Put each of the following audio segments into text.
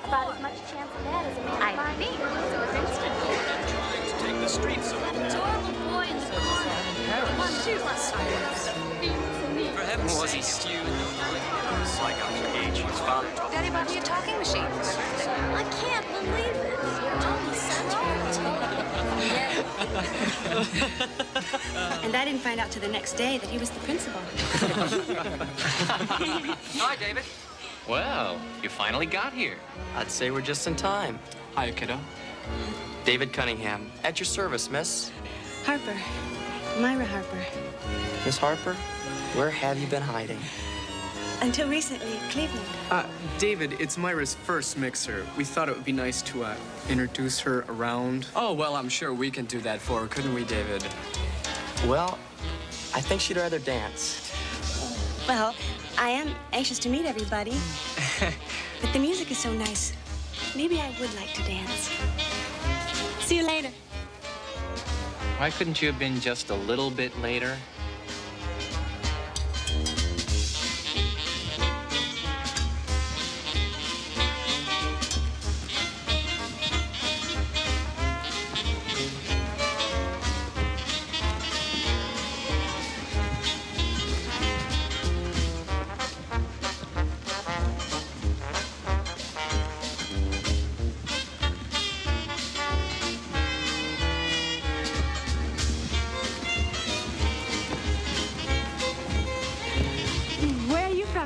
about as much chance of that as a man I think so. Trying to take the streets of Adorable boy in the corner. One, two, For heaven's sake. Was he stewed? It's like I'm engaged. His father told me. Daddy bought me a talking machine. I can't believe it. Tony sent And I didn't find out till the next day that he was the principal. Hi, David. Well, you finally got here. I'd say we're just in time. Hiya, kiddo. David Cunningham, at your service, miss. Harper. Myra Harper. Miss Harper, where have you been hiding? Until recently, Cleveland. David, it's Myra's first mixer. We thought it would be nice to introduce her around. Oh, well, I'm sure we can do that for her, couldn't we, David? Well, I think she'd rather dance. Well, I am anxious to meet everybody. But the music is so nice. Maybe I would like to dance. See you later. Why couldn't you have been just a little bit later?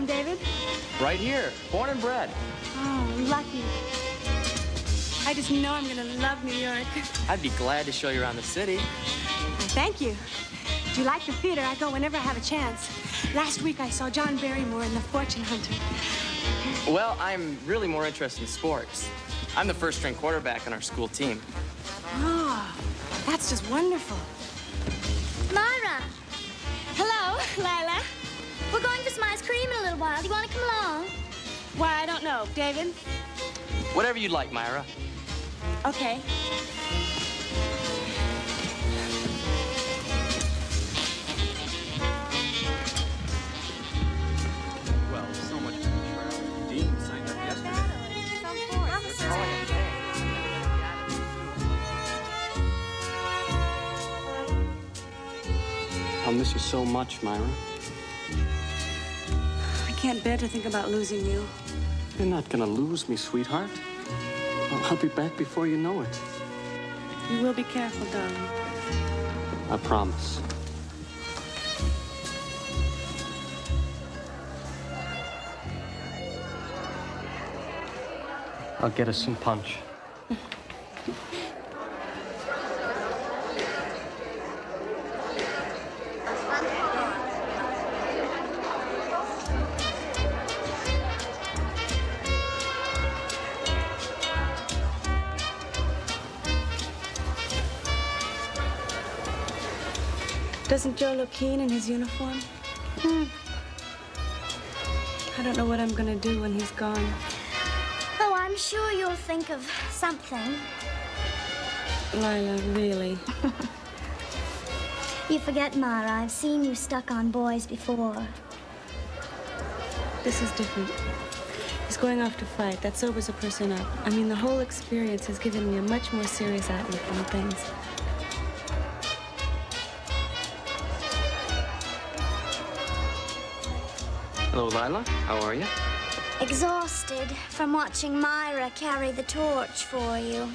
David? Right here, born and bred. Oh, lucky. I just know I'm gonna love New York. I'd be glad to show you around the city. Thank you. Do you like the theater? I go whenever I have a chance. Last week I saw John Barrymore in The Fortune Hunter. Well, I'm really more interested in sports. I'm the first-string quarterback on our school team. Oh, that's just wonderful. Myra, Hello, Lila. we're going for some ice cream in a little while. Do you want to come along? Why, I don't know. David? Whatever you'd like, Myra. Okay. Well, so much for Fitzgerald. Dean signed up yesterday. I'll miss you so much, Myra. I can't bear to think about losing you. You're not gonna lose me, sweetheart. I'll be back before you know it. You will be careful, darling. I promise. I'll get us some punch. Doesn't Joe look keen in his uniform? I don't know what I'm gonna do when he's gone. Oh, I'm sure you'll think of something. Lila, really? You forget, Myra, I've seen you stuck on boys before. This is different. He's going off to fight. That sobers a person up. I mean, the whole experience has given me a much more serious outlook on things. Hello, Lila. How are you? Exhausted from watching Myra carry the torch for you.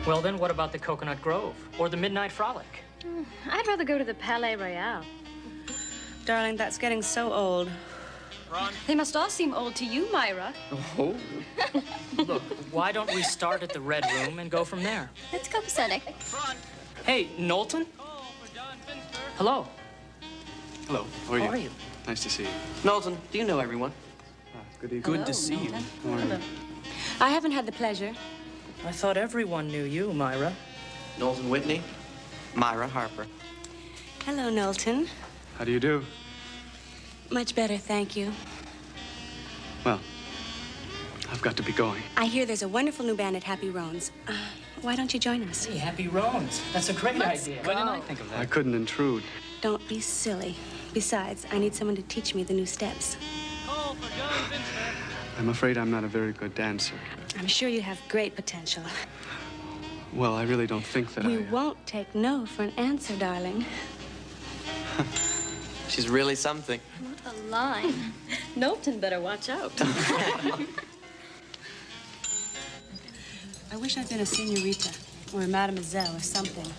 Well, then, what about the Coconut Grove or the Midnight Frolic? I'd rather go to the Palais Royal. Darling, that's getting so old. They must all seem old to you, Myra. Oh. Look, why don't we start at the Red Room and go from there? Let's go, Pathetic. Hey, Knowlton? Hello. Hello. How are you? Nice to see you. Knowlton, do you know everyone? Good evening. Good to see you. I haven't had the pleasure. I thought everyone knew you, Myra. Knowlton Whitney, Myra Harper. Hello, Knowlton. How do you do? Much better, thank you. Well, I've got to be going. I hear there's a wonderful new band at Happy Roan's. Why don't you join us? Hey, Happy Roans. That's a great idea. Why didn't I think of that? I couldn't intrude. don't be silly. Besides, I need someone to teach me the new steps. I'm afraid I'm not a very good dancer. I'm sure you have great potential. Well, I really don't think that We won't take no for an answer, darling. She's really something. What a line. Knowlton better watch out. I wish I'd been a senorita or a mademoiselle or something.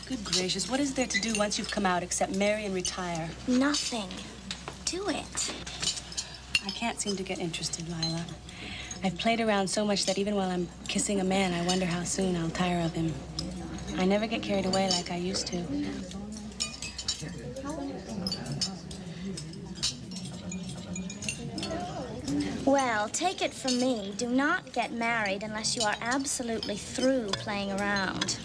Good gracious, what is there to do once you've come out except marry and retire? Nothing. Do it. I can't seem to get interested, Lila. I've played around so much that even while I'm kissing a man, I wonder how soon I'll tire of him. I never get carried away like I used to. Well, take it from me. Do not get married unless you are absolutely through playing around.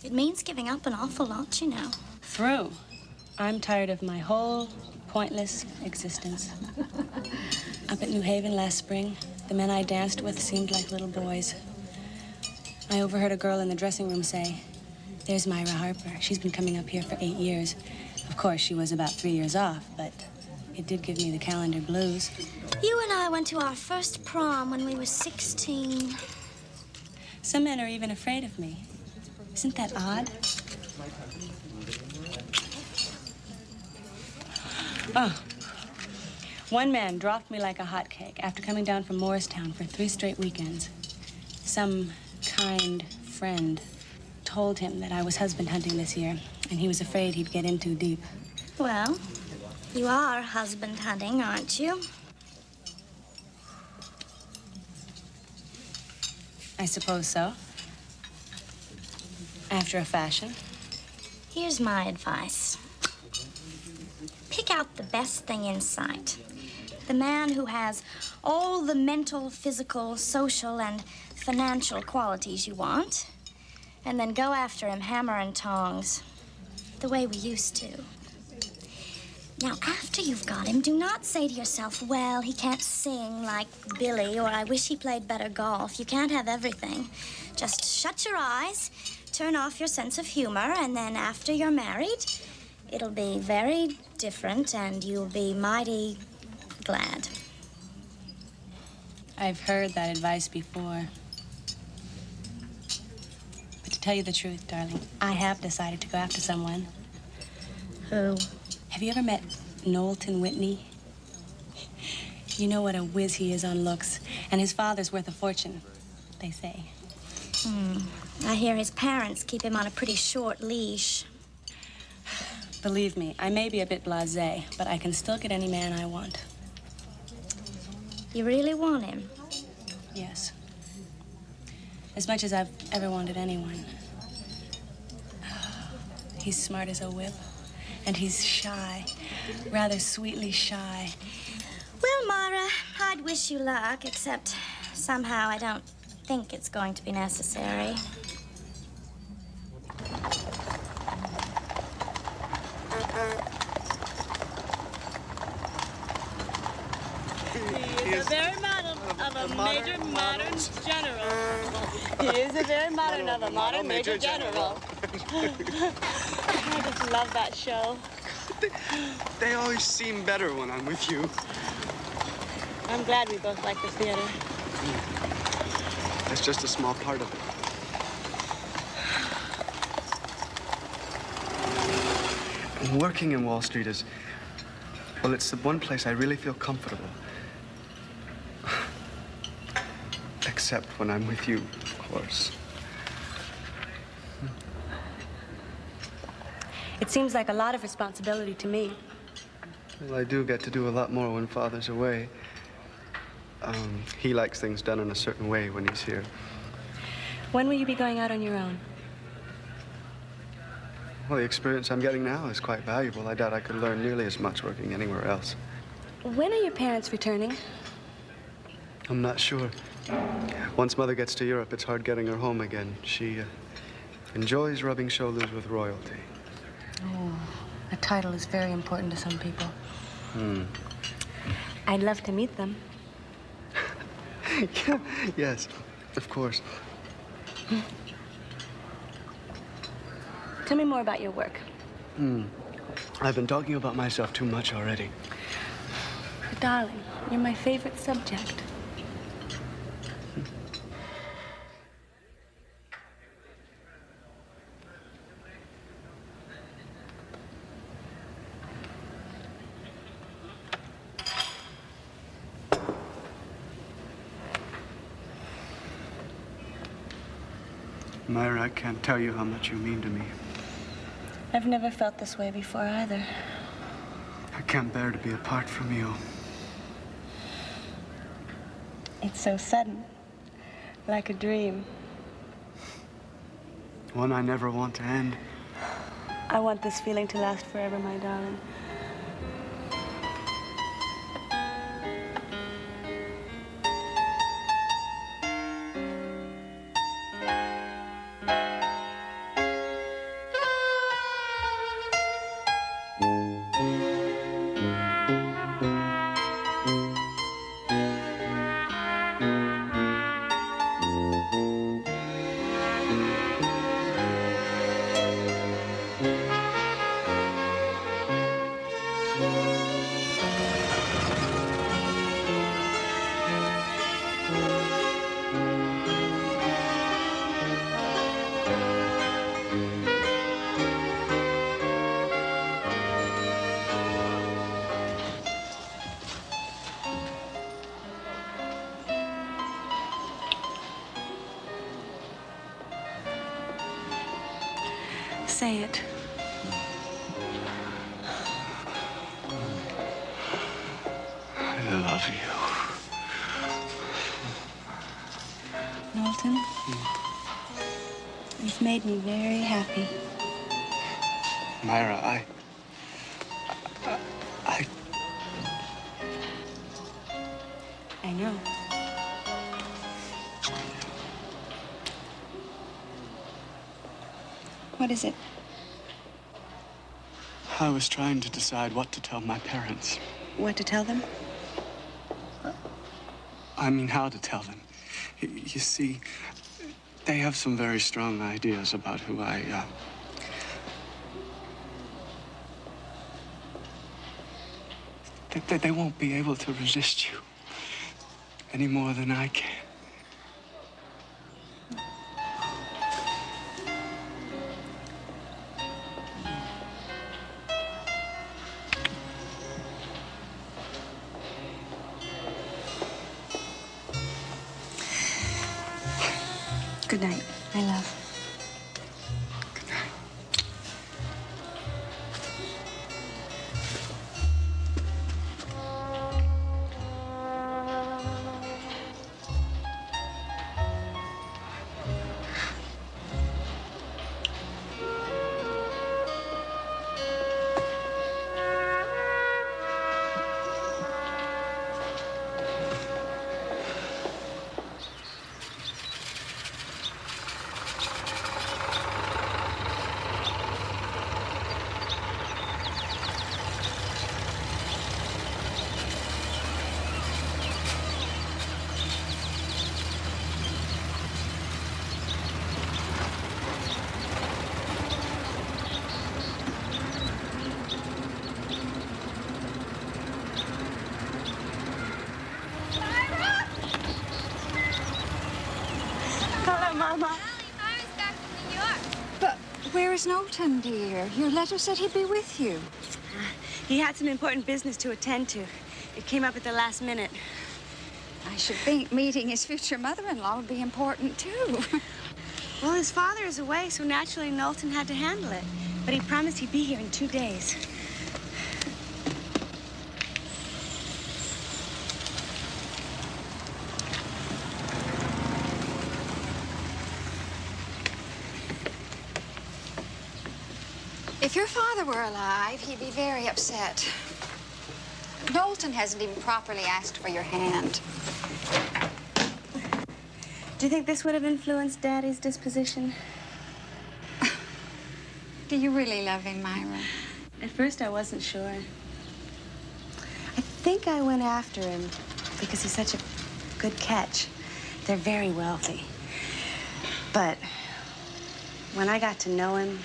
It means giving up an awful lot, you know. Through? I'm tired of my whole pointless existence. Up at New Haven last spring, the men I danced with seemed like little boys. I overheard a girl in the dressing room say, "There's Myra Harper. She's been coming up here for 8 years. Of course, she was about 3 years off, but it did give me the calendar blues." You and I went to our first prom when we were 16. Some men are even afraid of me. Isn't that odd? Oh. One man dropped me like a hotcake after coming down from Morristown for 3 straight weekends. Some kind friend told him that I was husband hunting this year, and he was afraid he'd get in too deep. Well, you are husband hunting, aren't you? I suppose so. After a fashion. Here's my advice. Pick out the best thing in sight. The man who has all the mental, physical, social, and financial qualities you want. And then go after him hammer and tongs, the way we used to. Now, after you've got him, do not say to yourself, well, he can't sing like Billy, or I wish he played better golf. You can't have everything. Just shut your eyes, turn off your sense of humor, and then after you're married, it'll be very different, and you'll be mighty glad. I've heard that advice before. But to tell you the truth, darling, I have decided to go after someone. Who? Have you ever met Knowlton Whitney? You know what a whiz he is on looks, and his father's worth a fortune, they say. I hear his parents keep him on a pretty short leash. Believe me, I may be a bit blasé, but I can still get any man I want. You really want him? Yes. As much as I've ever wanted anyone. He's smart as a whip, and he's shy, rather sweetly shy. Well, Myra, I'd wish you luck, except somehow I don't think it's going to be necessary. He is a very modern of a major modern general. He is a very modern of a modern major general. I just love that show. They always seem better when I'm with you. I'm glad we both like the theater. That's just a small part of it. Working in Wall Street is, well, it's the one place I really feel comfortable. Except when I'm with you, of course. It seems like a lot of responsibility to me. Well, I do get to do a lot more when Father's away. He likes things done in a certain way when he's here. When will you be going out on your own? Well, the experience I'm getting now is quite valuable. I doubt I could learn nearly as much working anywhere else. When are your parents returning? I'm not sure. Once Mother gets to Europe, it's hard getting her home again. She enjoys rubbing shoulders with royalty. Oh, a title is very important to some people. I'd love to meet them. Yeah, yes, of course. Tell me more about your work. I've been talking about myself too much already. But darling, you're my favorite subject. Myra, I can't tell you how much you mean to me. I've never felt this way before either. I can't bear to be apart from you. It's so sudden, like a dream. One I never want to end. I want this feeling to last forever, my darling. Say it. I love you. Knowlton, you've made me very happy. Myra, I know. What is it? I was trying to decide what to tell my parents. What to tell them? I mean, how to tell them. You see, they have some very strong ideas about who I, They won't be able to resist you any more than I can. Good night, my love. Good night. Mama. But where is Knowlton, dear? Your letter said he'd be with you. He had some important business to attend to. It came up at the last minute. I should think meeting his future mother-in-law would be important, too. Well, his father is away, so naturally Knowlton had to handle it. But he promised he'd be here in 2 days. If your father were alive, he'd be very upset. Knowlton hasn't even properly asked for your hand. Do you think this would have influenced Daddy's disposition? Do you really love him, Myra? At first, I wasn't sure. I think I went after him because he's such a good catch. They're very wealthy. But when I got to know him,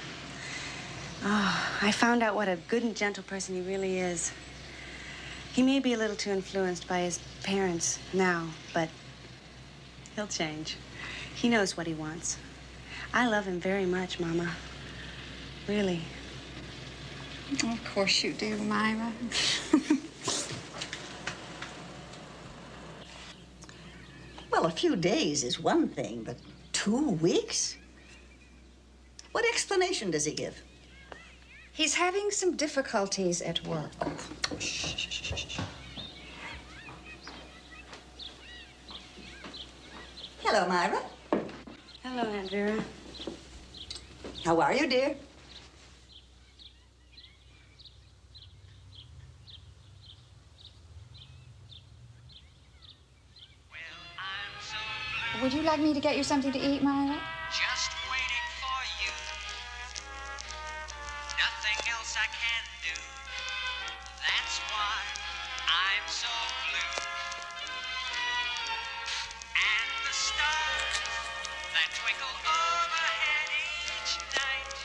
Oh, I found out what a good and gentle person he really is. He may be a little too influenced by his parents now, but he'll change. He knows what he wants. I love him very much, Mama. Really. Of course you do, Myra. Well, a few days is one thing, but 2 weeks? What explanation does he give? He's having some difficulties at work. Hello, Myra. Hello, Aunt Vera. How are you, dear? Would you like me to get you something to eat, Myra? Just waiting for you. Nothing else I can do. That's why I'm so blue. And the stars that twinkle overhead each night,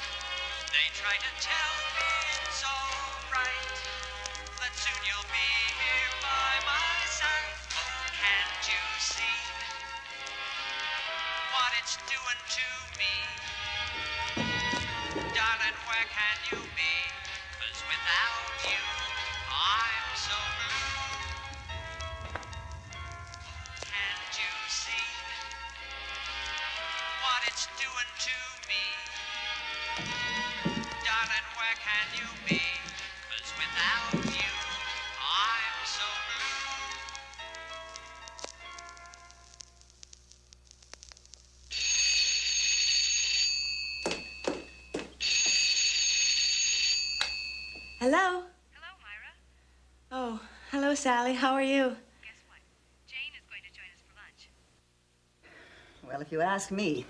they try to tell me it's all right, that soon you'll be here by my side. Oh, can't you see what it's doing to me? Darling, where can you be? 'Cause without you, I'm so blue. Can't you see what it's doing to me? Darling, where can you be? 'Cause without you, I'm so blue. Hello? Hello, Myra. Oh, hello, Sally. How are you? Guess what? Jane is going to join us for lunch. Well, if you ask me,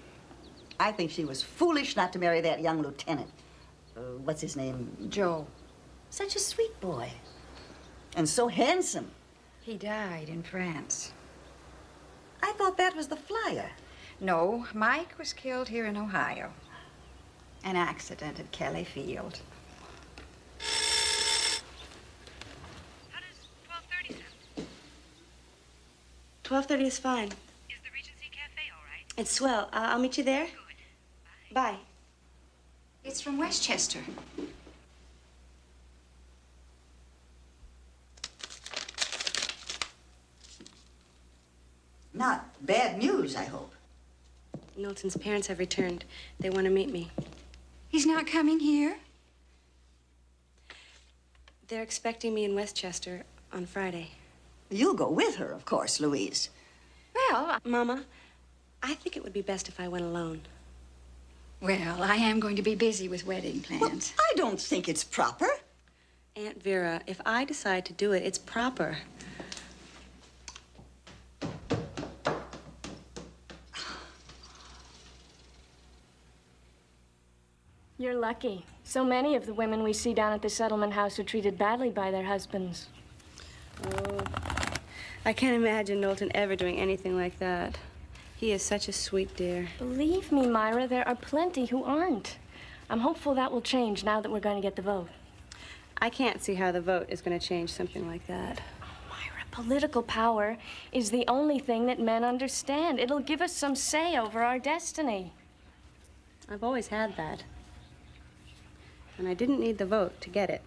I think she was foolish not to marry that young lieutenant. What's his name? Joe. Such a sweet boy. And so handsome. He died in France. I thought that was the flyer. No, Mike was killed here in Ohio. An accident at Kelly Field. How does 12:30 sound? 12:30 is fine. Is the Regency Cafe all right? It's swell. I'll meet you there. Good. Bye. Bye. It's from Westchester. Not bad news, I hope. Knowlton's parents have returned. They want to meet me. He's not coming here? They're expecting me in Westchester on Friday. You'll go with her, of course, Louise. Well, Mama, I think it would be best if I went alone. well, I am going to be busy with wedding plans. Well, I don't think it's proper. Aunt Vera, if I decide to do it, it's proper. You're lucky. So many of the women we see down at the settlement house are treated badly by their husbands. Oh, I can't imagine Knowlton ever doing anything like that. He is such a sweet dear. Believe me, Myra, there are plenty who aren't. I'm hopeful that will change now that we're going to get the vote. I can't see how the vote is going to change something like that. Myra, political power is the only thing that men understand. It'll give us some say over our destiny. I've always had that. And I didn't need the vote to get it.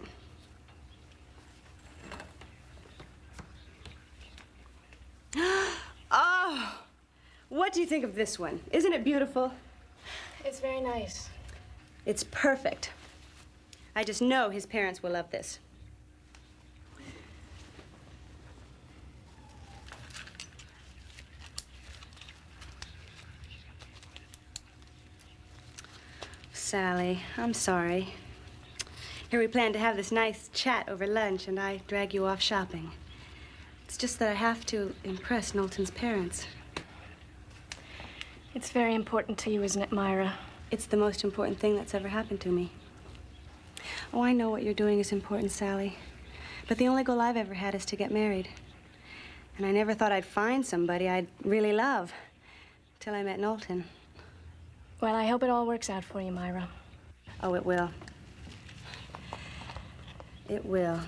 Oh! What do you think of this one? Isn't it beautiful? It's very nice. It's perfect. I just know his parents will love this. Sally, I'm sorry. Here we planned to have this nice chat over lunch, and I drag you off shopping. It's just that I have to impress Knowlton's parents. It's very important to you, isn't it, Myra? It's the most important thing that's ever happened to me. Oh, I know what you're doing is important, Sally. But the only goal I've ever had is to get married. And I never thought I'd find somebody I'd really love till I met Knowlton. Well, I hope it all works out for you, Myra. Oh, it will. It will.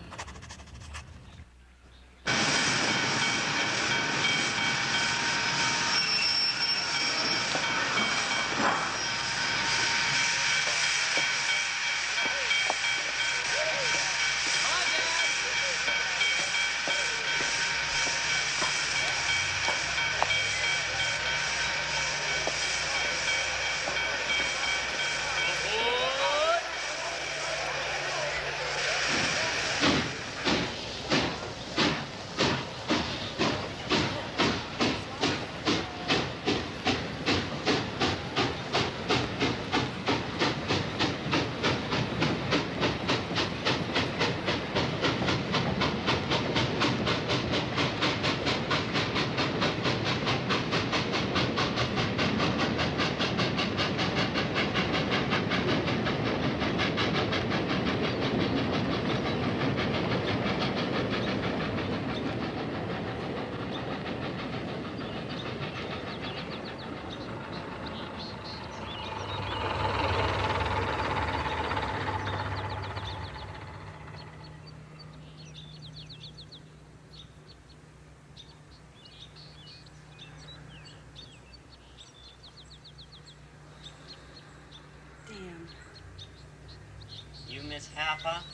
You Miss Harper?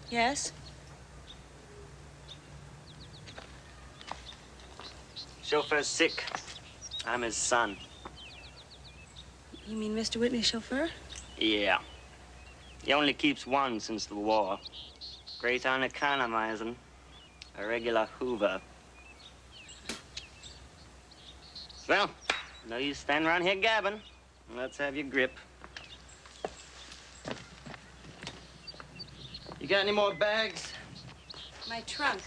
Yes? Chauffeur's sick. I'm his son. You mean Mr. Whitney's chauffeur? Yeah. He only keeps one since the war. Great on economizing. A regular Hoover. Well, no use standing around here gabbing. Let's have your grip. You got any more bags? My trunk.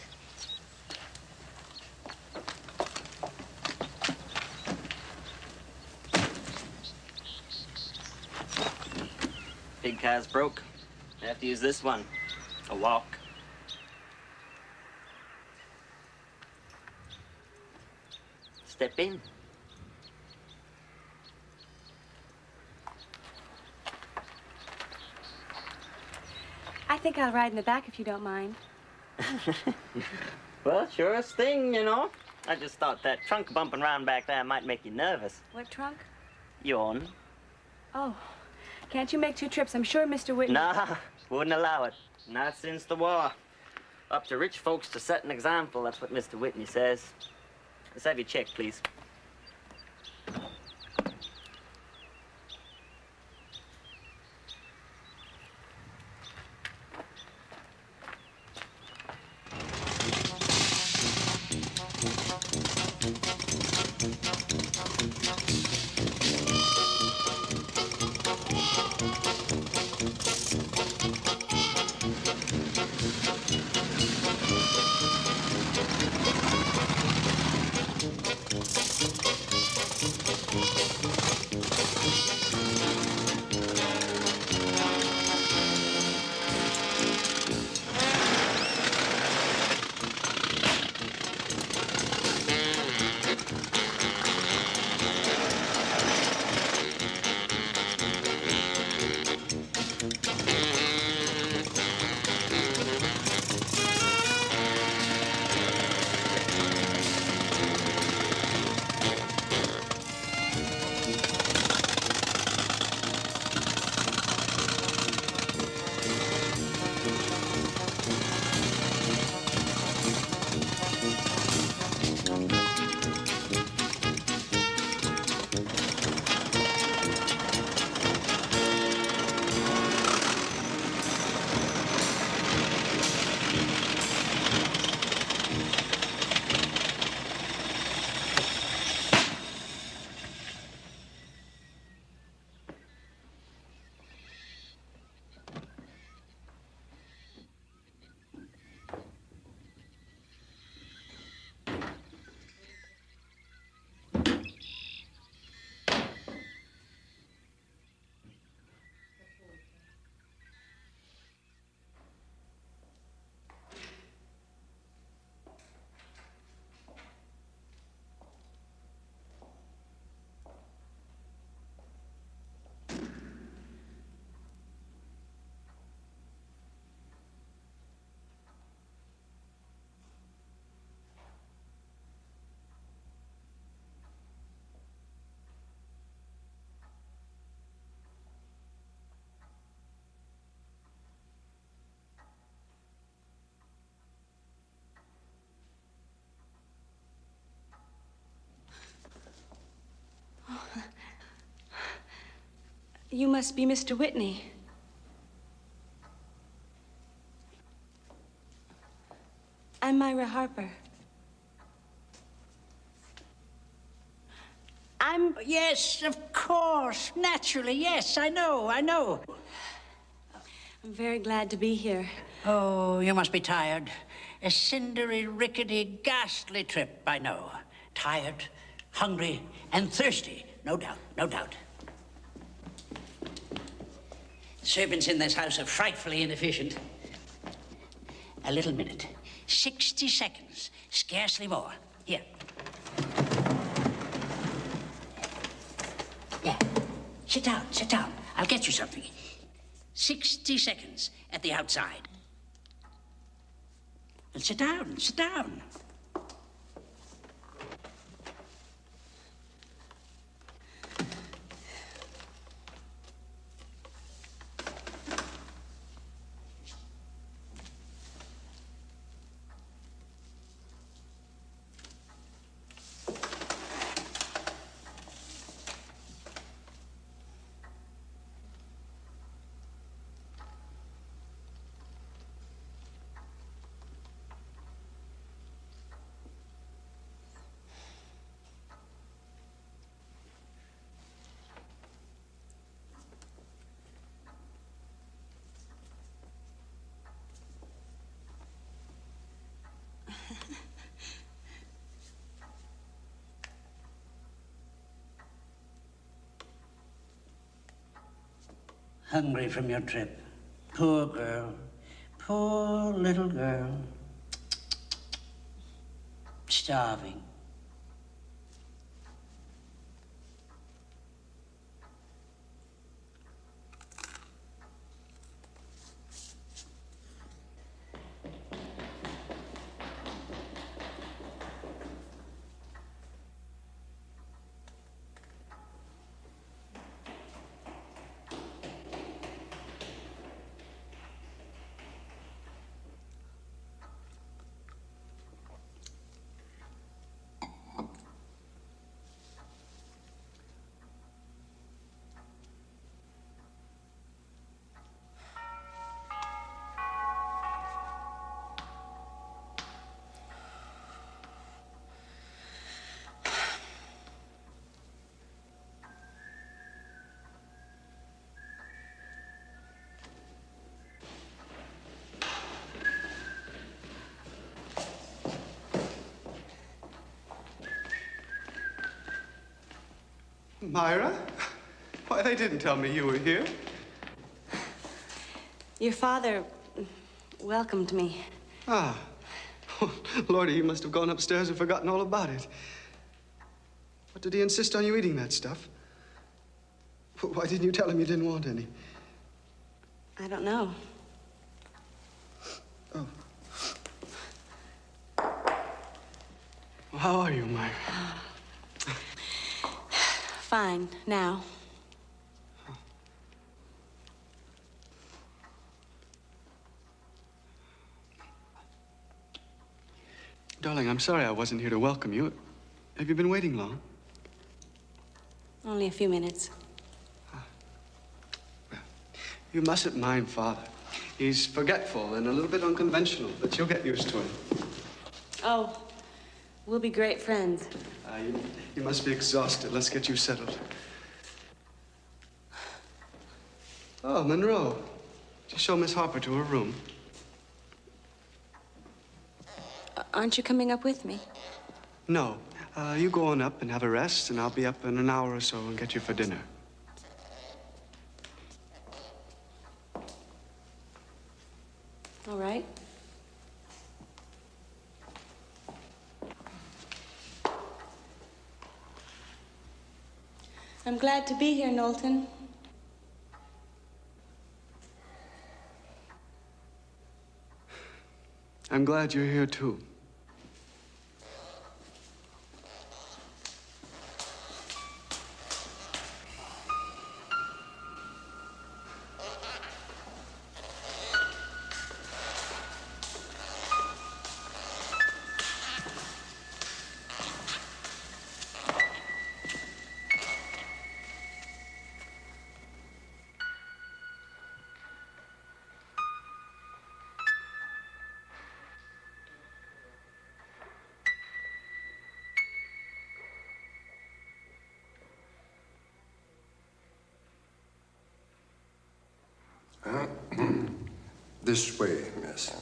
Big car's broke. I have to use this one. A walk. Step in. I think I'll ride in the back if you don't mind. Well, surest thing, you know. I just thought that trunk bumping around back there might make you nervous. What trunk? Yawn. Oh, can't you make 2 trips? I'm sure Mr. Whitney... Nah, wouldn't allow it. Not since the war. Up to rich folks to set an example, that's what Mr. Whitney says. Let's have your check, please. You must be Mr. Whitney. I'm Myra Harper. Yes, of course. Naturally, yes, I know. I'm very glad to be here. Oh, you must be tired. A cindery, rickety, ghastly trip, I know. Tired, hungry, and thirsty, no doubt, no doubt. Servants in this house are frightfully inefficient. A little minute. 60 seconds, scarcely more. Here. Yeah. Sit down, sit down. I'll get you something. 60 seconds at the outside. Well, sit down, sit down. Hungry from your trip. Poor girl. Poor little girl. Starving. Myra? Why, they didn't tell me you were here. Your father welcomed me. Ah. Oh, Lordy, you must have gone upstairs and forgotten all about it. What, did he insist on you eating that stuff? Why didn't you tell him you didn't want any? I don't know. Oh. Well, how are you, Myra? Fine, now. Darling, I'm sorry I wasn't here to welcome you. Have you been waiting long? Only a few minutes. You mustn't mind Father. He's forgetful and a little bit unconventional, but you'll get used to him. Oh, we'll be great friends. You must be exhausted. Let's get you settled. Oh, Monroe. Just show Miss Harper to her room. Aren't you coming up with me? No. You go on up and have a rest, and I'll be up in an hour or so and get you for dinner. All right. I'm glad to be here, Knowlton. I'm glad you're here, too. This way, miss.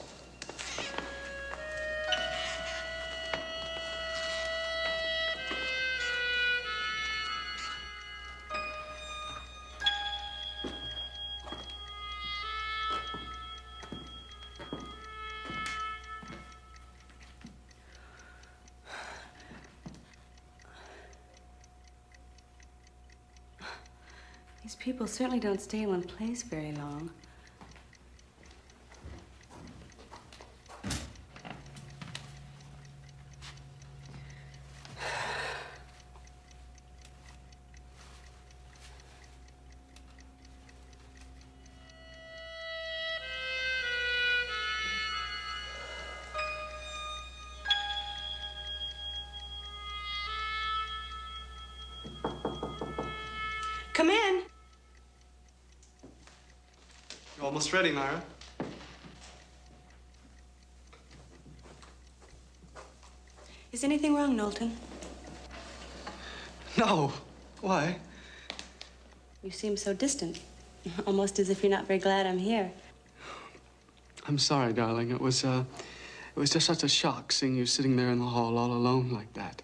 These people certainly don't stay in one place very long. Come in. You're almost ready, Myra. Is anything wrong, Knowlton? No. Why? You seem so distant. Almost as if you're not very glad I'm here. I'm sorry, darling. It was just such a shock seeing you sitting there in the hall all alone like that.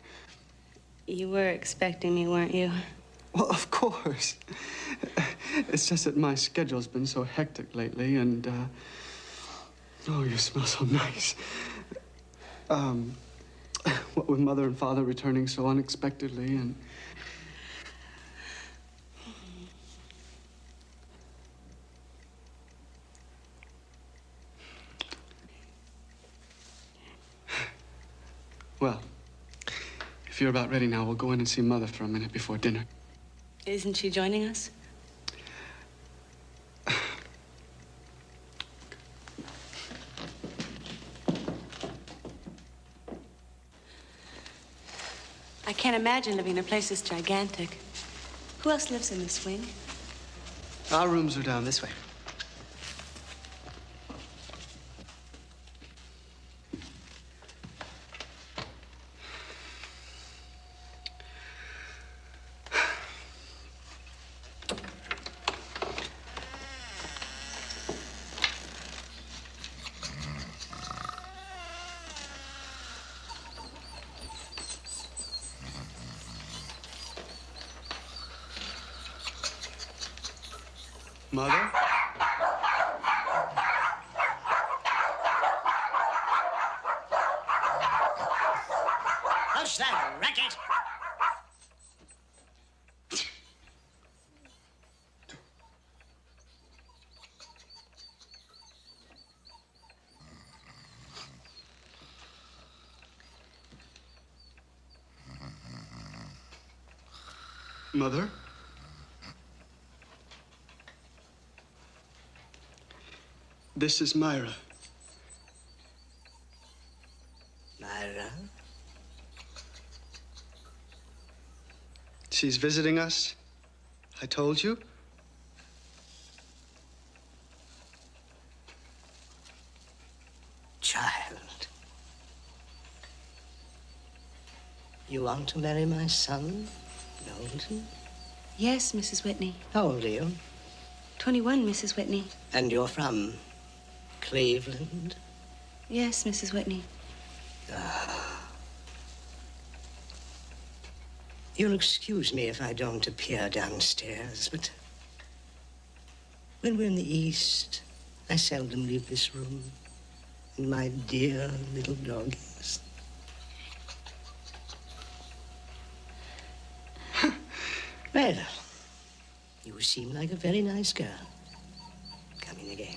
You were expecting me, weren't you? Well, of course. It's just that my schedule's been so hectic lately, and, oh, you smell so nice. What with Mother and Father returning so unexpectedly, and... Well, if you're about ready now, we'll go in and see Mother for a minute before dinner. Isn't she joining us? I can't imagine living in a place this gigantic. Who else lives in this wing? Our rooms are down this way. Mother? Hush that racket! Mother? This is Myra. Myra? She's visiting us. I told you. Child. You want to marry my son, Knowlton? Yes, Mrs. Whitney. How old are you? 21, Mrs. Whitney. And you're from Cleveland? Yes, Mrs. Whitney. You'll excuse me if I don't appear downstairs, but when we're in the East, I seldom leave this room. And my dear little doggies. Well, you seem like a very nice girl. Coming again.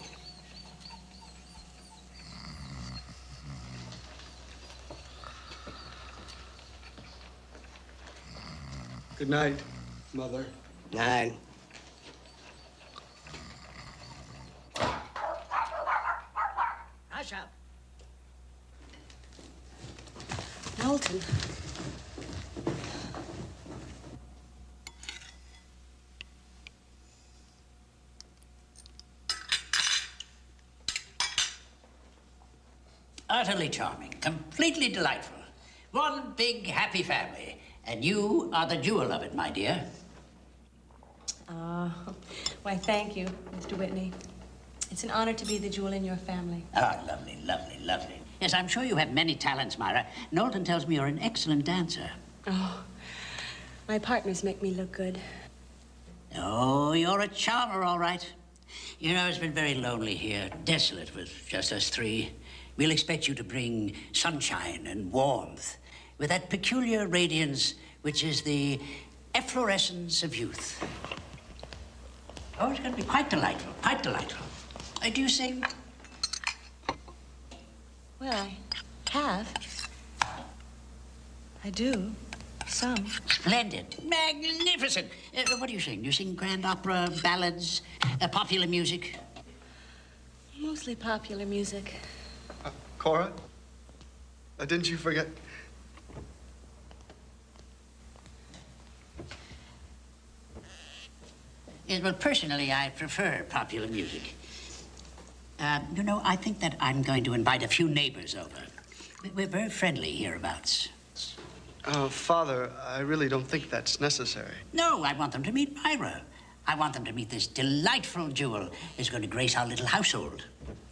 Good night, Mother. Night. Hush up. Knowlton. Utterly charming, completely delightful. One big happy family. And you are the jewel of it, my dear. Why, thank you, Mr. Whitney. It's an honor to be the jewel in your family. Ah, lovely, lovely, lovely. Yes, I'm sure you have many talents, Myra. Knowlton tells me you're an excellent dancer. Oh, my partners make me look good. Oh, you're a charmer, all right. You know, it's been very lonely here, desolate with just us three. We'll expect you to bring sunshine and warmth with that peculiar radiance which is the efflorescence of youth. Oh, it's going to be quite delightful, quite delightful. Do you sing? Well, I have. I do. Some. Splendid. Magnificent. What do you sing? Do you sing grand opera, ballads, popular music? Mostly popular music. Cora? Didn't you forget? Yes, well, personally, I prefer popular music. You know, I think that I'm going to invite a few neighbors over. We're very friendly hereabouts. Father, I really don't think that's necessary. No, I want them to meet Myra. I want them to meet this delightful jewel that's going to grace our little household.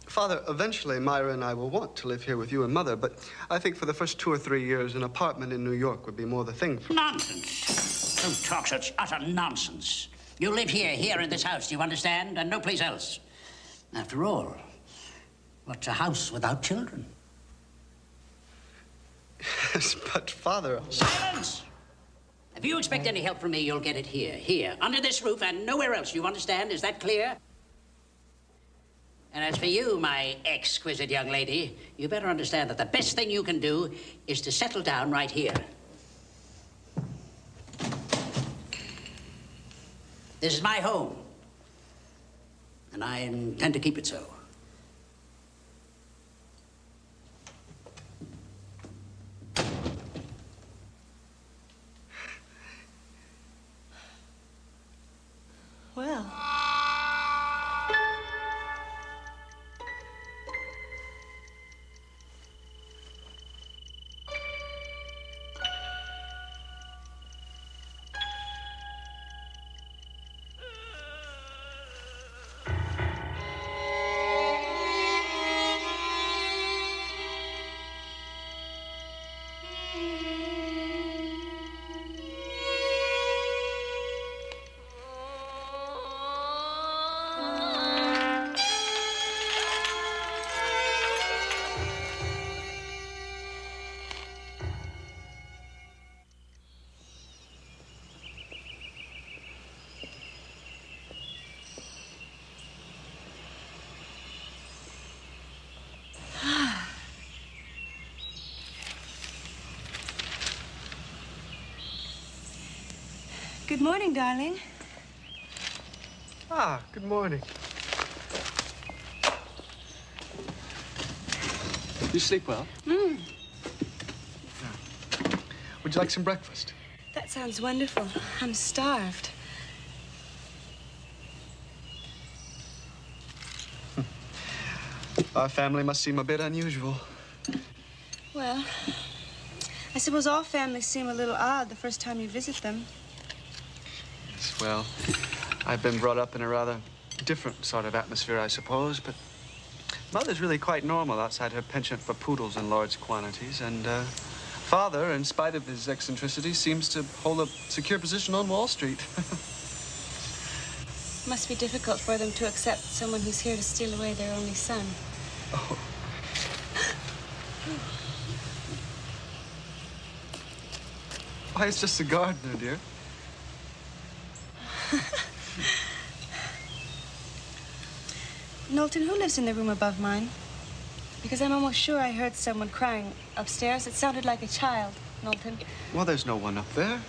Father, eventually Myra and I will want to live here with you and Mother, but I think for the first 2 or 3 years, an apartment in New York would be more the thing for... Nonsense. Don't talk such utter nonsense. You live here in this house, do you understand? And no place else. After all, what's a house without children? Yes, but Father... Silence! If you expect any help from me, you'll get it here, under this roof and nowhere else. You understand? Is that clear? And as for you, my exquisite young lady, you better understand that the best thing you can do is to settle down right here. This is my home, and I intend to keep it so. Well. Good morning, darling. Ah, good morning. You sleep well? Mm. Would you like some breakfast? That sounds wonderful. I'm starved. Our family must seem a bit unusual. Well, I suppose all families seem a little odd the first time you visit them. Yes, well, I've been brought up in a rather different sort of atmosphere, I suppose, but Mother's really quite normal outside her penchant for poodles in large quantities, and Father, in spite of his eccentricities, seems to hold a secure position on Wall Street. Must be difficult for them to accept someone who's here to steal away their only son. Oh. Why, it's just a gardener, dear. Knowlton, who lives in the room above mine? Because I'm almost sure I heard someone crying upstairs. It sounded like a child, Knowlton. Well, there's no one up there.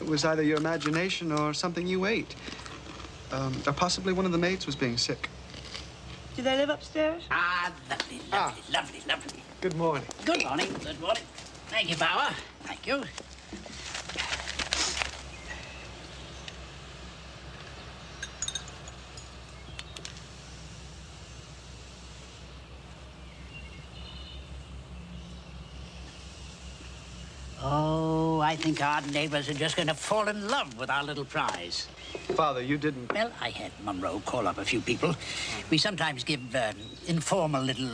It was either your imagination or something you ate. Or possibly one of the maids was being sick. Do they live upstairs? Ah, lovely, lovely, lovely, lovely. Good morning. Good morning, good morning. Thank you, Bauer. Thank you. Oh, I think our neighbors are just going to fall in love with our little prize. Father, you didn't... Well, I had Monroe call up a few people. We sometimes give informal little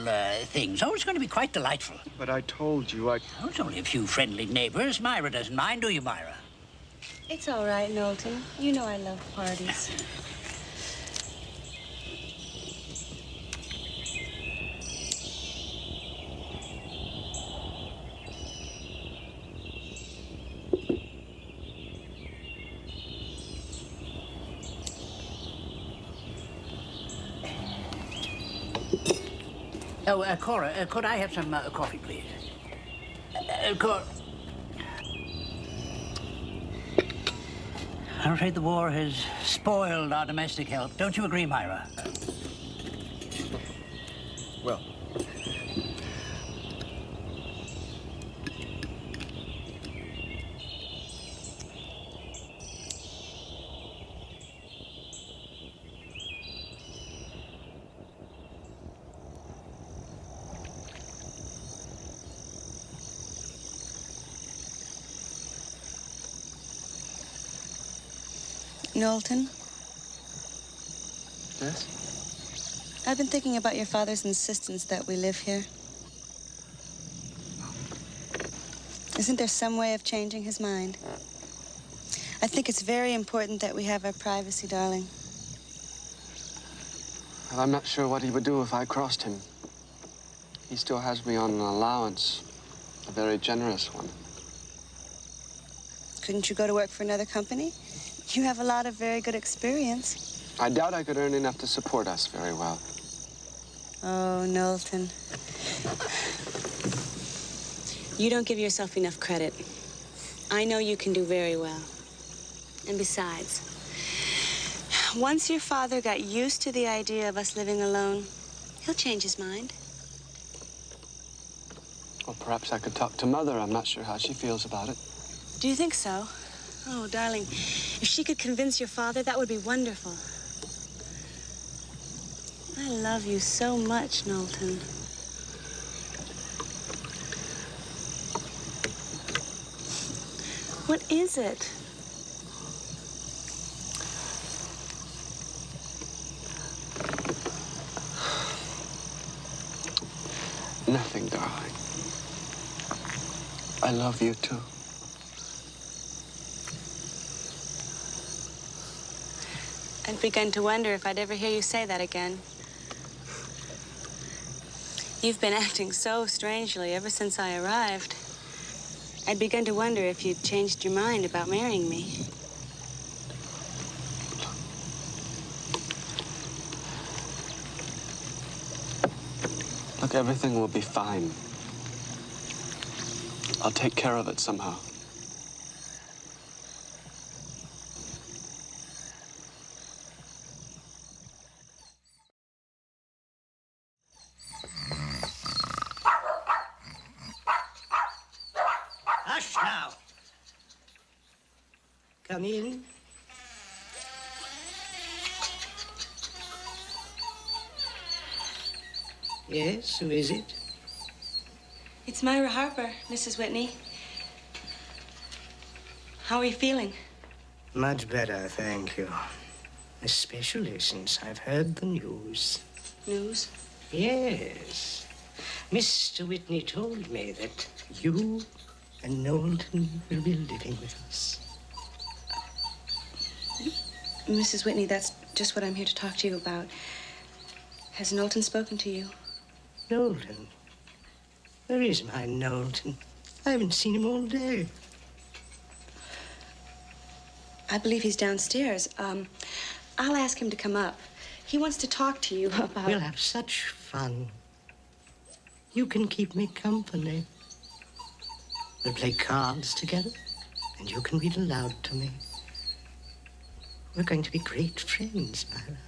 things. Oh, it's going to be quite delightful. But I told you I... Oh, it's only a few friendly neighbors. Myra doesn't mind, do you, Myra? It's all right, Knowlton. You know I love parties. Oh, Cora, could I have some coffee, please? Cora... I'm afraid the war has spoiled our domestic health. Don't you agree, Myra? Well... Knowlton, Yes? I've been thinking about your father's insistence that we live here. Isn't there some way of changing his mind? I think it's very important that we have our privacy, darling. Well, I'm not sure what he would do if I crossed him. He still has me on an allowance, a very generous one. Couldn't you go to work for another company? You have a lot of very good experience. I doubt I could earn enough to support us very well. Oh, Knowlton. You don't give yourself enough credit. I know you can do very well. And besides, once your father got used to the idea of us living alone, he'll change his mind. Well, perhaps I could talk to Mother. I'm not sure how she feels about it. Do you think so? Oh, darling, if she could convince your father, that would be wonderful. I love you so much, Knowlton. What is it? Nothing, darling. I love you, too. I'd begun to wonder if I'd ever hear you say that again. You've been acting so strangely ever since I arrived. I'd begun to wonder if you'd changed your mind about marrying me. Look, everything will be fine. I'll take care of it somehow. Hush now. Come in. Yes, who is it? It's Myra Harper, Mrs. Whitney. How are you feeling? Much better, thank you. Especially since I've heard the news. News? Yes. Mr. Whitney told me that you and Knowlton will be living with us. Mrs. Whitney, that's just what I'm here to talk to you about. Has Knowlton spoken to you? Knowlton? Where is my Knowlton? I haven't seen him all day. I believe he's downstairs. I'll ask him to come up. He wants to talk to you about... We'll have such fun. You can keep me company. We'll play cards together, and you can read aloud to me. We're going to be great friends, Myra.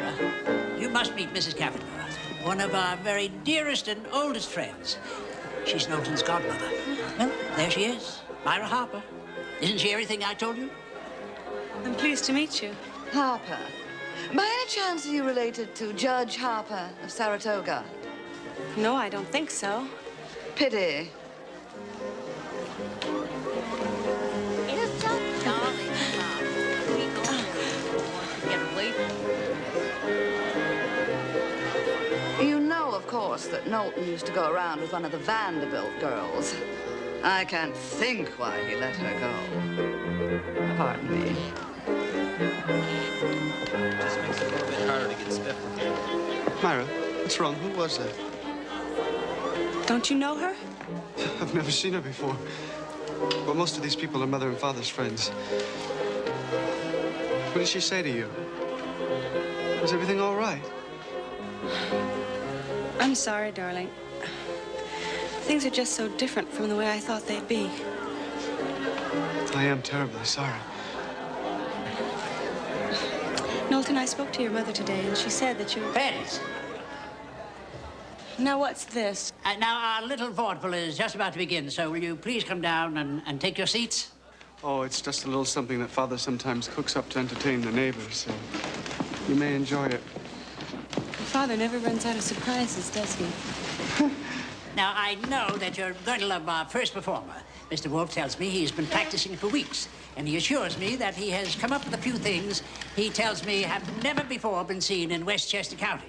Myra, you must meet Mrs. Cavanaugh, one of our very dearest and oldest friends. She's Knowlton's godmother. Well, there she is, Myra Harper. Isn't she everything I told you? I'm pleased to meet you. Harper. By any chance, are you related to Judge Harper of Saratoga? No, I don't think so. Pity. It's so darling, we go to get away from You know, of course, that Knowlton used to go around with one of the Vanderbilt girls. I can't think why he let her go. Pardon me. Just makes it a little bit harder to get stiff. Myra, what's wrong? Who was that? Don't you know her? I've never seen her before. But most of these people are mother and father's friends. What did she say to you? Was everything all right? I'm sorry, darling. Things are just so different from the way I thought they'd be. I am terribly sorry. Knowlton, I spoke to your mother today, and she said that you... Friends. Now, what's this? Now, our little vaudeville is just about to begin, so will you please come down and take your seats? Oh, it's just a little something that Father sometimes cooks up to entertain the neighbors, so you may enjoy it. Your father never runs out of surprises, does he? Now, I know that you're going to love our first performer. Mr. Wolfe tells me he's been practicing for weeks, and he assures me that he has come up with a few things he tells me have never before been seen in Westchester County.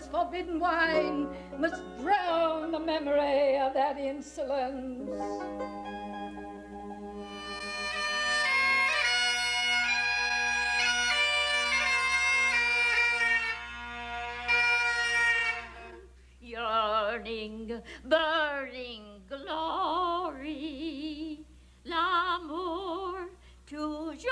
Forbidden wine must drown the memory of that insolence. Yearning, burning glory, l'amour toujours.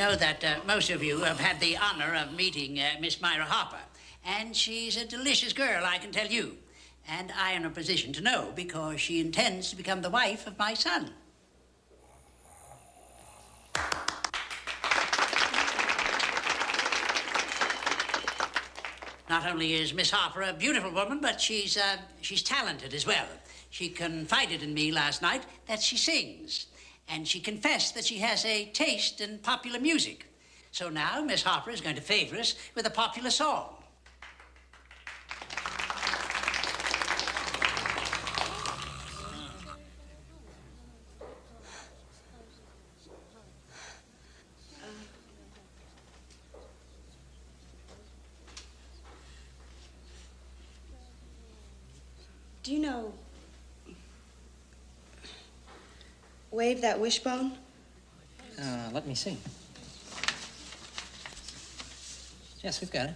know that most of you have had the honor of meeting Miss Myra Harper. And she's a delicious girl, I can tell you. And I am in a position to know because she intends to become the wife of my son. Not only is Miss Harper a beautiful woman, but she's talented as well. She confided in me last night that she sings. And she confessed that she has a taste in popular music. So now Miss Harper is going to favor us with a popular song. Do you know... Wave That Wishbone? Let me see. Yes, we've got it.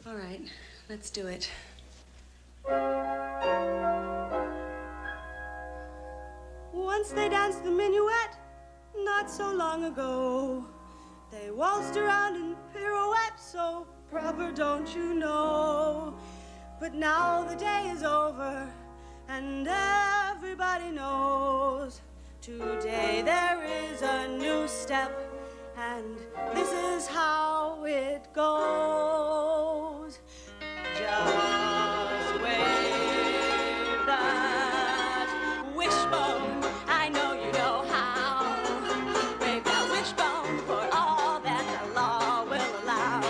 All right, let's do it. Once they danced the minuet, not so long ago. They waltzed around in pirouettes, so proper, don't you know? But now the day is over, and everybody knows. Today there is a new step, and this is how it goes. Just wave that wishbone. I know you know how. Wave that wishbone for all that the law will allow.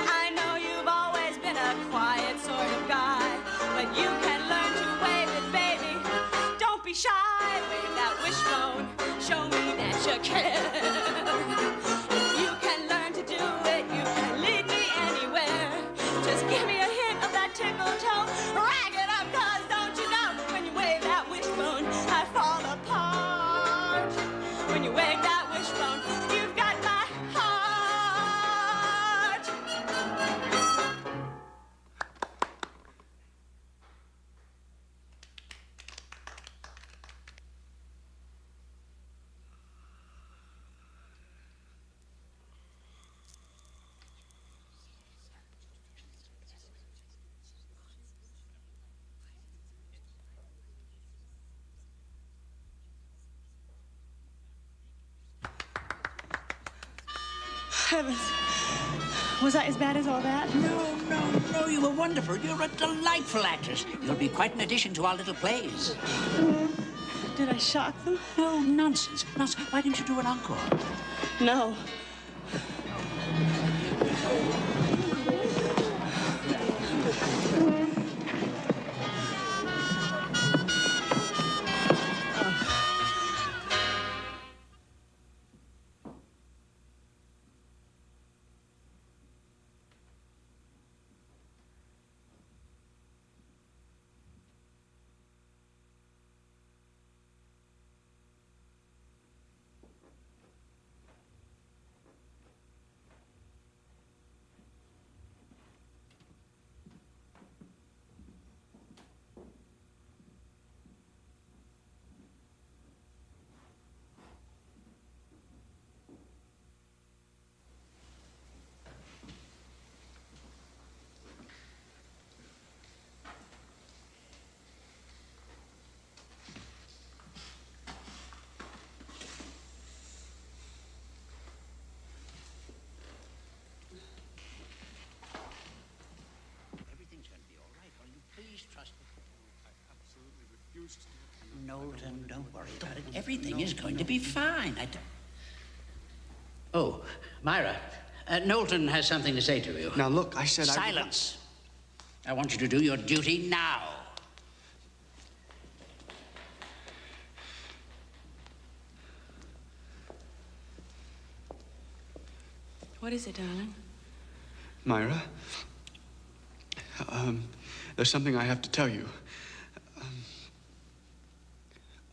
I know you've always been a quiet sort of guy, but you can learn to wave it, baby. Don't be shy. Wave that wishbone. Show me that you can. If you can learn to do it, you can lead me anywhere. Just give me a hint of that tickle toe. Rag it up, cause don't you know, when you wave that wishbone, I fall apart. When you wave that wishbone, you've got my heart. Heavens. Was I as bad as all that? No, you were wonderful. You're a delightful actress. You'll be quite an addition to our little plays. Did I shock them? No, nonsense. Why didn't you do an encore? No. Knowlton, don't worry about it. Everything is going to be fine. Oh, Myra, Knowlton has something to say to you. Now, look, I said Silence. I want you to do your duty now. What is it, darling? Myra, there's something I have to tell you.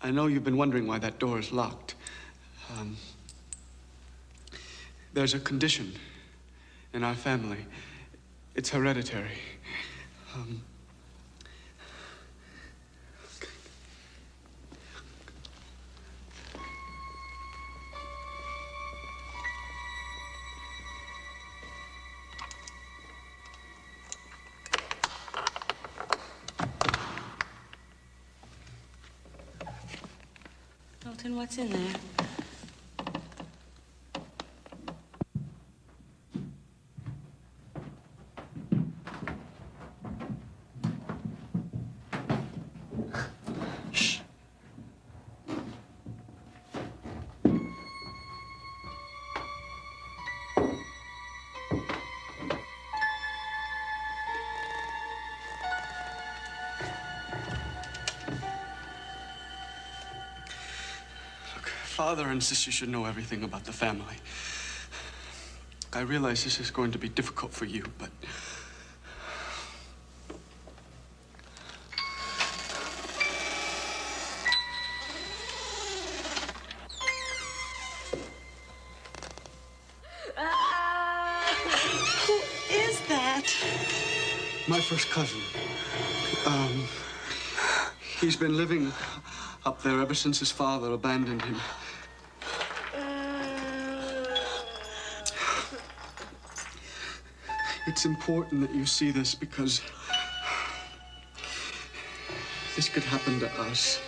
I know you've been wondering why that door is locked. There's a condition in our family. It's hereditary. Milton, what's in there? Father insists you should know everything about the family. I realize this is going to be difficult for you, but... Who is that? My first cousin. He's been living up there ever since his father abandoned him. It's important that you see this because this could happen to us.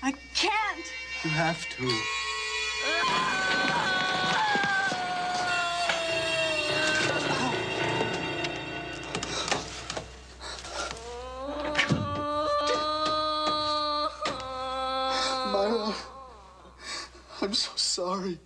I can't. You have to. Myra, I'm so sorry.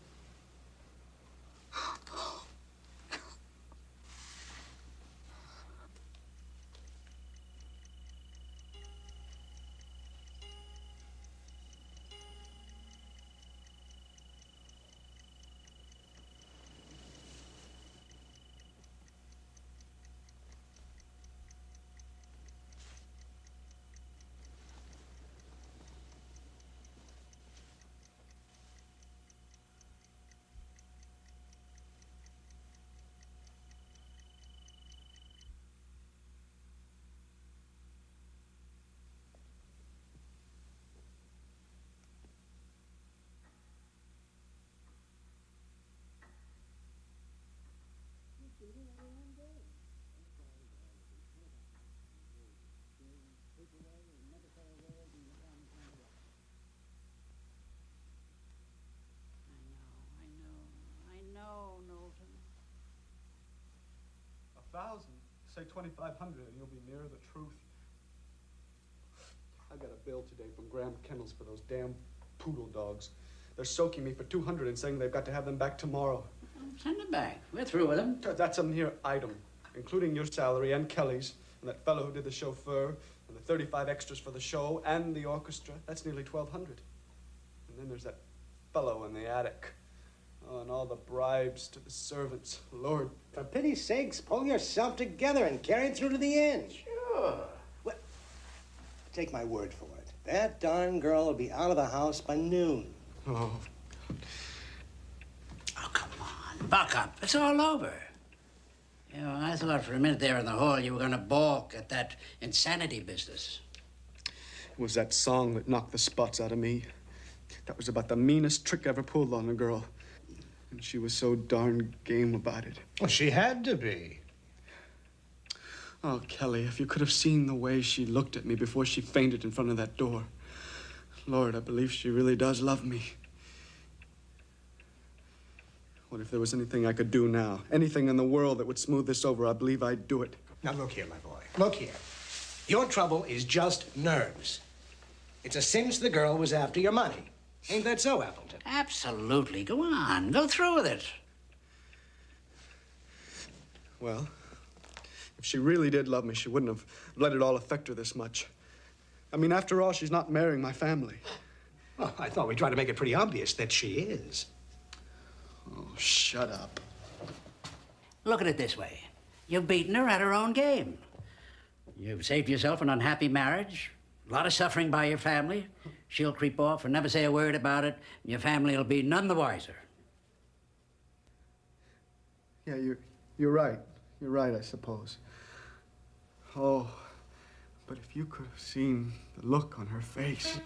I know, Knowlton. 1,000? Say 2,500 and you'll be nearer the truth. I got a bill today from Graham Kennels for those damn poodle dogs. They're soaking me for 200 and saying they've got to have them back tomorrow. Send them back. We're through with them. That's a mere item, including your salary and Kelly's, and that fellow who did the chauffeur, and the 35 extras for the show, and the orchestra. That's nearly 1,200. And then there's that fellow in the attic. Oh, and all the bribes to the servants. Lord. For pity's sakes, pull yourself together and carry it through to the end. Sure. Well, take my word for it. That darn girl will be out of the house by noon. Oh, Buck up. It's all over. You know, I thought for a minute there in the hall you were going to balk at that insanity business. It was that song that knocked the spots out of me. That was about the meanest trick I ever pulled on a girl. And she was so darn game about it. Well, she had to be. Oh, Kelly, if you could have seen the way she looked at me before she fainted in front of that door. Lord, I believe she really does love me. What if there was anything I could do now? Anything in the world that would smooth this over, I believe I'd do it. Now, look here, my boy. Look here. Your trouble is just nerves. It's a cinch the girl was after your money. Ain't that so, Appleton? Absolutely. Go on. Go through with it. Well, if she really did love me, she wouldn't have let it all affect her this much. I mean, after all, she's not marrying my family. Well, I thought we tried to make it pretty obvious that she is. Oh, shut up. Look at it this way. You've beaten her at her own game. You've saved yourself an unhappy marriage, A lot of suffering by your family. She'll creep off and never say a word about it, and your family will be none the wiser. Yeah, you're right. You're right, I suppose. Oh, but if you could have seen the look on her face.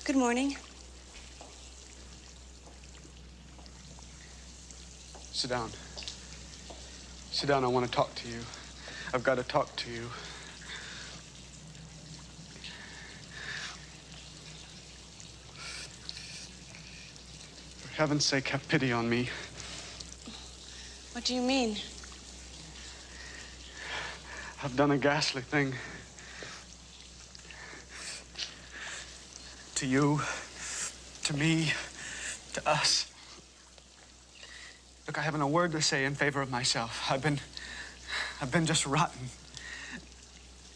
Good morning. Sit down. Sit down, I want to talk to you. I've got to talk to you. For heaven's sake, have pity on me. What do you mean? I've done a ghastly thing. To you, to me, to us. Look, I haven't a word to say in favor of myself. I've been just rotten.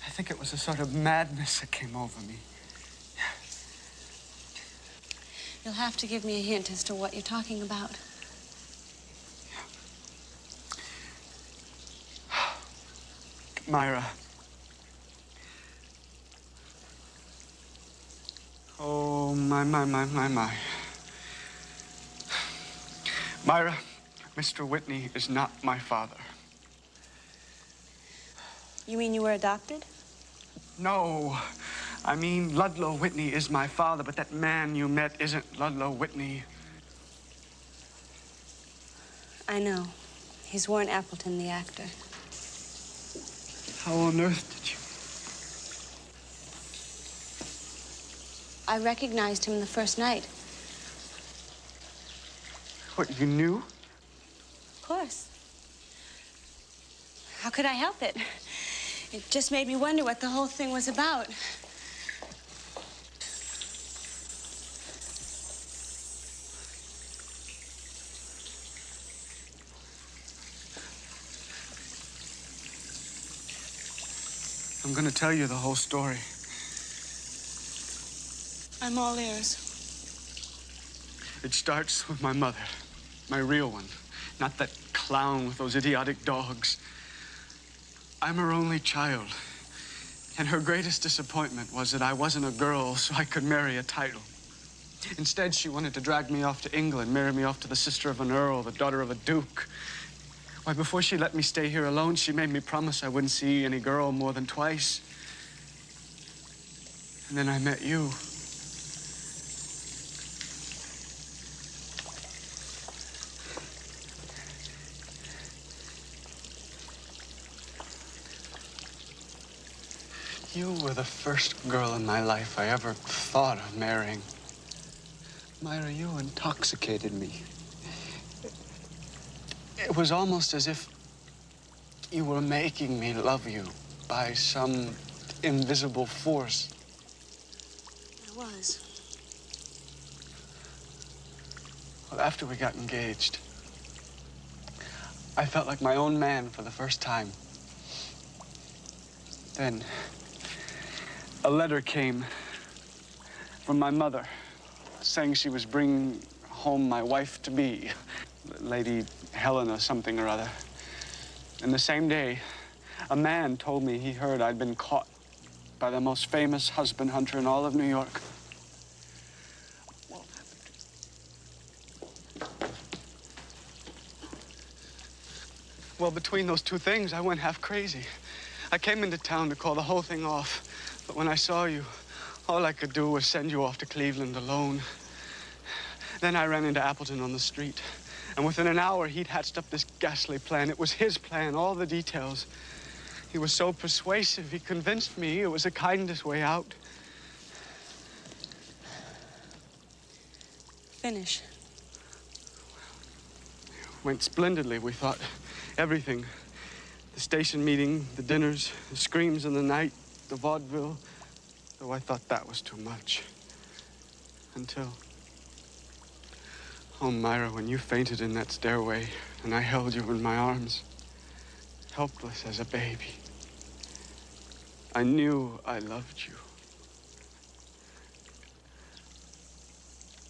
I think it was a sort of madness that came over me. You'll have to give me a hint as to what you're talking about. Myra. Oh, my. Myra, Mr. Whitney is not my father. You mean you were adopted? No. I mean, Ludlow Whitney is my father, but that man you met isn't Ludlow Whitney. I know. He's Warren Appleton, the actor. How on earth did you? I recognized him the first night. What, you knew? Of course. How could I help it? It just made me wonder what the whole thing was about. I'm gonna tell you the whole story. I'm all ears. It starts with my mother, my real one, not that clown with those idiotic dogs. I'm her only child, and her greatest disappointment was that I wasn't a girl, so I could marry a title. Instead, she wanted to drag me off to England, marry me off to the sister of an earl, the daughter of a duke. Why, before she let me stay here alone, she made me promise I wouldn't see any girl more than twice. And then I met you. You were the first girl in my life I ever thought of marrying. Myra, you intoxicated me. It was almost as if you were making me love you by some invisible force. I was. Well, after we got engaged, I felt like my own man for the first time. Then, a letter came from my mother saying she was bringing home my wife-to-be, Lady Helena something or other. And the same day, a man told me he heard I'd been caught by the most famous husband hunter in all of New York. Well, between those two things, I went half crazy. I came into town to call the whole thing off, but when I saw you, all I could do was send you off to Cleveland alone. Then I ran into Appleton on the street, and within an hour, he'd hatched up this ghastly plan. It was his plan, all the details. He was so persuasive, he convinced me it was the kindest way out. Finish. Went splendidly, we thought. Everything. The station meeting, the dinners, the screams in the night, the vaudeville. Though I thought that was too much. Until... Oh, Myra, when you fainted in that stairway and I held you in my arms, helpless as a baby, I knew I loved you.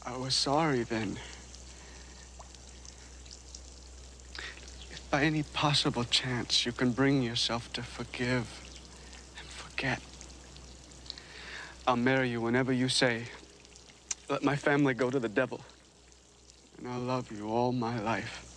I was sorry then. If by any possible chance you can bring yourself to forgive and forget, I'll marry you whenever you say, let my family go to the devil, and I'll love you all my life.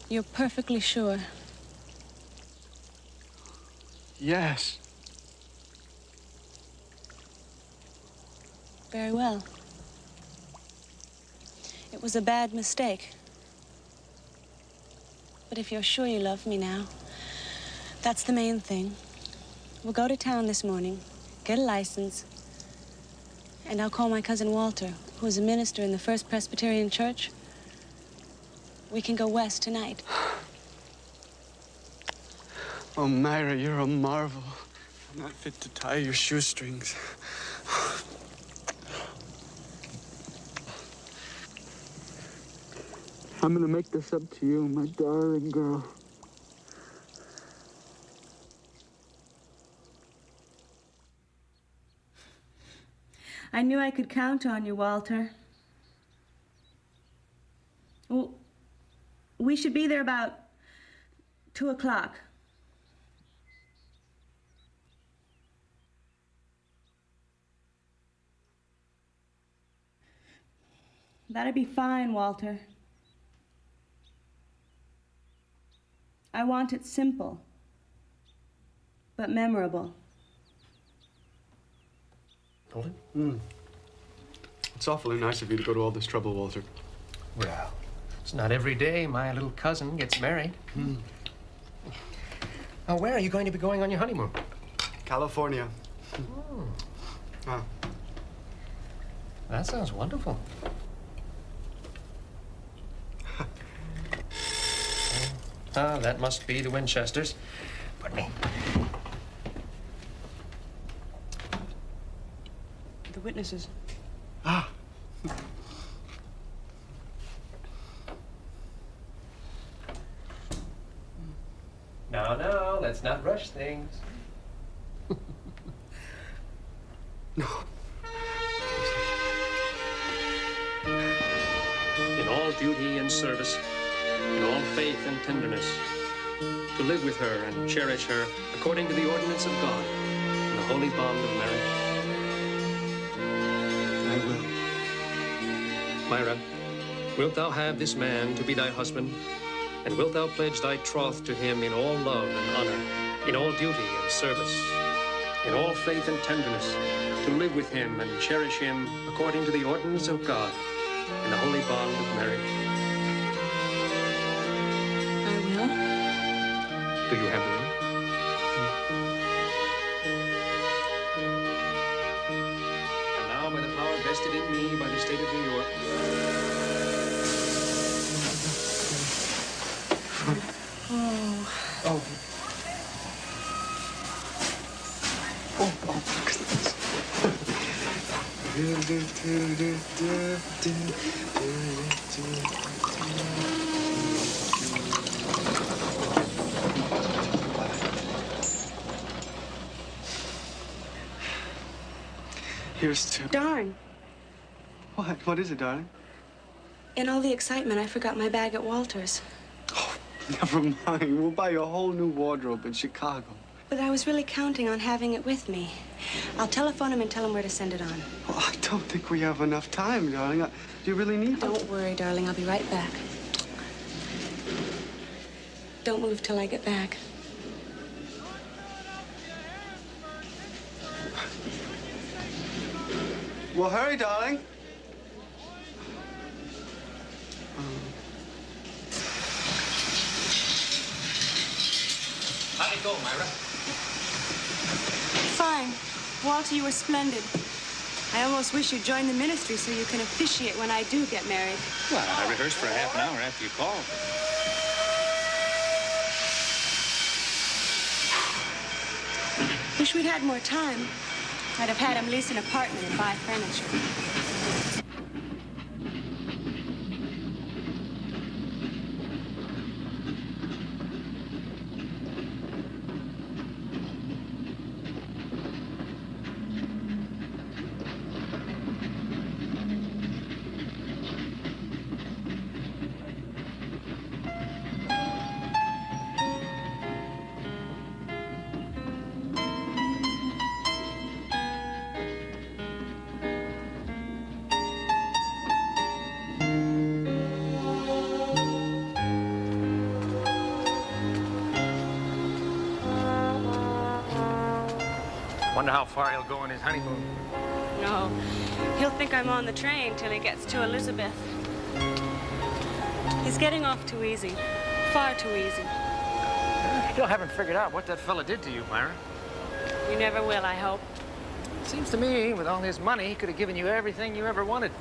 You're perfectly sure? Yes. Very well. It was a bad mistake. But if you're sure you love me now, that's the main thing. We'll go to town this morning, get a license, and I'll call my cousin Walter, who is a minister in the First Presbyterian Church. We can go west tonight. Oh, Myra, you're a marvel. I'm not fit to tie your shoestrings. I'm gonna make this up to you, my darling girl. I knew I could count on you, Walter. Well, we should be there about 2 o'clock. That'd be fine, Walter. I want it simple, but memorable. Holden? It's awfully nice of you to go to all this trouble, Walter. Well, it's not every day my little cousin gets married. Now, where are you going to be going on your honeymoon? California. That sounds wonderful. That must be the Winchesters. Pardon me. The witnesses. Ah. No, let's not rush things. No. In all duty and service, in all faith and tenderness, to live with her and cherish her according to the ordinance of God, in the holy bond of marriage. I will. Myra, wilt thou have this man to be thy husband, and wilt thou pledge thy troth to him in all love and honor, in all duty and service, in all faith and tenderness, to live with him and cherish him according to the ordinance of God, in the holy bond of marriage? I will. Do you have the ring? And now, by the power vested in me by the state of New York, Here's to... Darn. What? What is it, darling? In all the excitement, I forgot my bag at Walter's. Never mind. We'll buy you a whole new wardrobe in Chicago. But I was really counting on having it with me. I'll telephone him and tell him where to send it on. Well, I don't think we have enough time, darling. Do you really need to? Don't worry, darling. I'll be right back. Don't move till I get back. Well, hurry, darling. How'd it go, Myra? Fine. Walter, you were splendid. I almost wish you'd join the ministry so you can officiate when I do get married. Well, I rehearsed for a half an hour after you called. Wish we'd had more time. I'd have had him lease an apartment and buy furniture. Wonder how far he'll go on his honeymoon. No, he'll think I'm on the train till he gets to Elizabeth. He's getting off too easy. Far too easy. Still haven't figured out what that fella did to you, Myra. You never will, I hope. Seems to me, with all his money, he could have given you everything you ever wanted.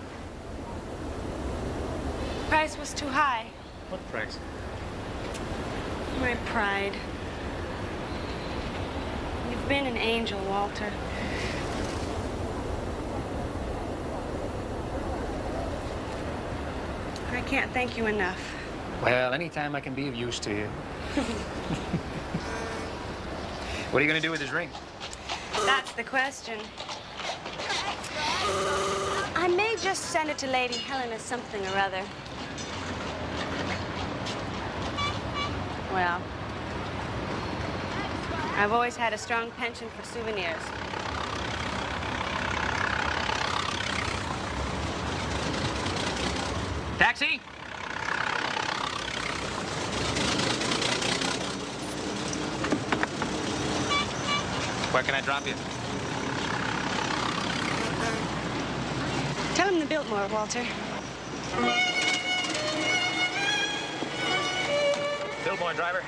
Price was too high. What price? My pride. You've been an angel, Walter. I can't thank you enough. Well, anytime I can be of use to you. What are you going to do with his ring? That's the question. I may just send it to Lady Helena something or other. Well, I've always had a strong penchant for souvenirs. Taxi? Where can I drop you? Tell him the Biltmore, Walter. Biltmore, driver.